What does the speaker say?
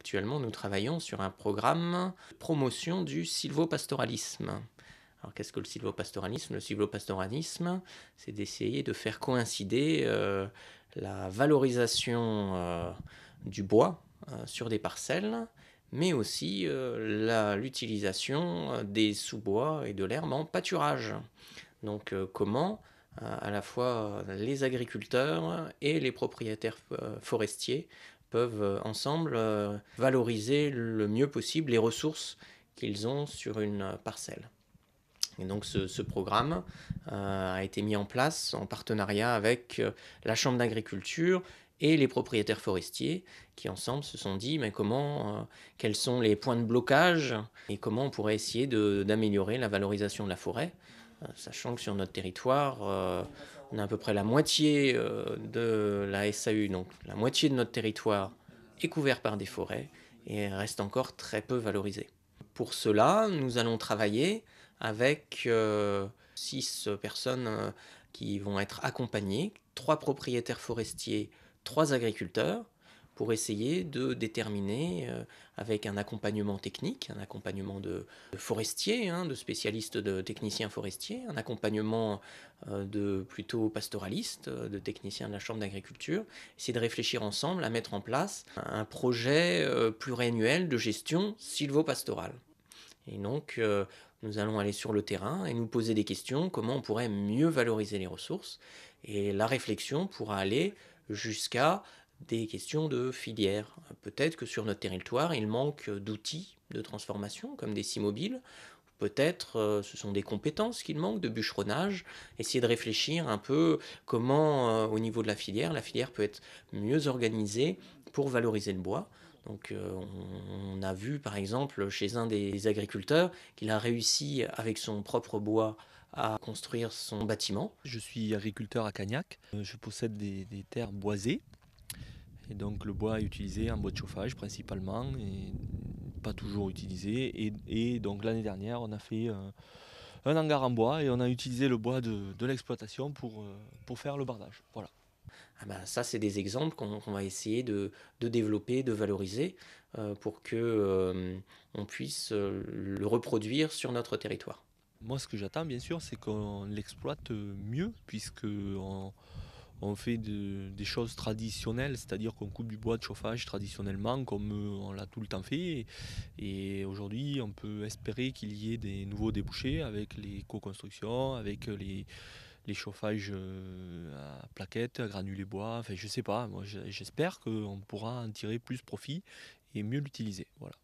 Actuellement, nous travaillons sur un programme de promotion du sylvopastoralisme. Alors, qu'est-ce que le sylvopastoralisme? Le sylvopastoralisme, c'est d'essayer de faire coïncider la valorisation du bois sur des parcelles, mais aussi l'utilisation des sous-bois et de l'herbe en pâturage. Donc, comment à la fois les agriculteurs et les propriétaires forestiers peuvent ensemble valoriser le mieux possible les ressources qu'ils ont sur une parcelle. Et donc ce programme a été mis en place en partenariat avec la Chambre d'agriculture et les propriétaires forestiers qui ensemble se sont dit mais quels sont les points de blocage et comment on pourrait essayer d'améliorer la valorisation de la forêt, sachant que sur notre territoire, on a à peu près la moitié de la SAU, donc la moitié de notre territoire est couvert par des forêts et reste encore très peu valorisé. Pour cela, nous allons travailler avec 6 personnes qui vont être accompagnées, 3 propriétaires forestiers, 3 agriculteurs, pour essayer de déterminer, avec un accompagnement technique, un accompagnement de forestiers, de spécialistes, de techniciens forestiers, un accompagnement de plutôt pastoralistes, de techniciens de la Chambre d'agriculture, essayer de réfléchir ensemble à mettre en place un projet pluriannuel de gestion sylvopastorale. Et donc, nous allons aller sur le terrain et nous poser des questions, comment on pourrait mieux valoriser les ressources. Et la réflexion pourra aller jusqu'à des questions de filière. Peut-être que sur notre territoire, il manque d'outils de transformation, comme des scies mobiles. Peut-être ce sont des compétences qu'il manque de bûcheronnage. Essayer de réfléchir un peu comment, au niveau de la filière peut être mieux organisée pour valoriser le bois. Donc on a vu par exemple chez un des agriculteurs qu'il a réussi avec son propre bois à construire son bâtiment. Je suis agriculteur à Cagnac. Je possède des terres boisées. Et donc le bois est utilisé en bois de chauffage principalement et pas toujours utilisé. Et donc l'année dernière, on a fait un hangar en bois et on a utilisé le bois de l'exploitation pour faire le bardage. Voilà. Ah ben, ça, c'est des exemples qu'on va essayer de développer, de valoriser pour que on puisse le reproduire sur notre territoire. Moi, ce que j'attends, bien sûr, c'est qu'on l'exploite mieux, puisque on fait des choses traditionnelles, c'est-à-dire qu'on coupe du bois de chauffage traditionnellement, comme on l'a tout le temps fait. Et aujourd'hui, on peut espérer qu'il y ait des nouveaux débouchés avec les co-constructions, avec les chauffages à plaquettes, à granulés bois. Enfin, je sais pas, moi j'espère qu'on pourra en tirer plus profit et mieux l'utiliser. Voilà.